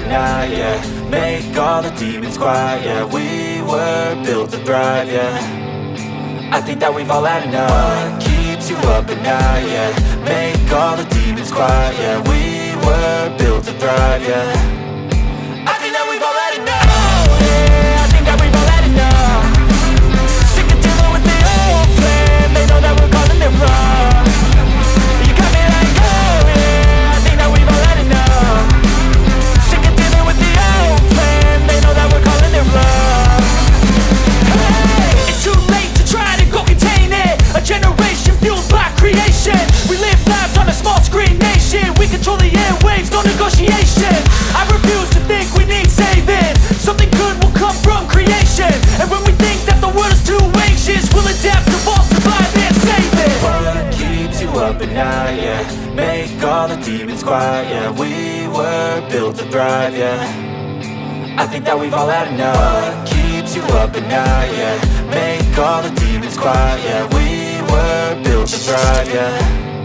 night, yeah. Make all the demons quiet, yeah. We were built to thrive, yeah. I think that we've all had enough. What keeps you up at night, yeah. Make all the demons quiet, yeah. We were built to thrive, yeah. I think that we've all had enough. Oh, yeah, I think that we've all had enough. Sick of dealing with the old plan. They know that we're calling it wrong. You got me like, oh yeah, I think that we've all had enough. Sick of dealing with the old plan. They know that we're calling it wrong. Hey, it's too late to try to go contain it. A generation fueled by creation. We live lives on a small screen nation. We control the airwaves, no negotiation. I refuse to think we need saving. Something good will come from creation. And when we think that the world is too anxious, we'll adapt, evolve, survive and save it. What keeps you up at night, yeah. Make all the demons quiet, yeah. We were built to thrive, yeah. I think that we've all had enough. What keeps you up at night, yeah. Make all the demons quiet, yeah. We were built to thrive, yeah.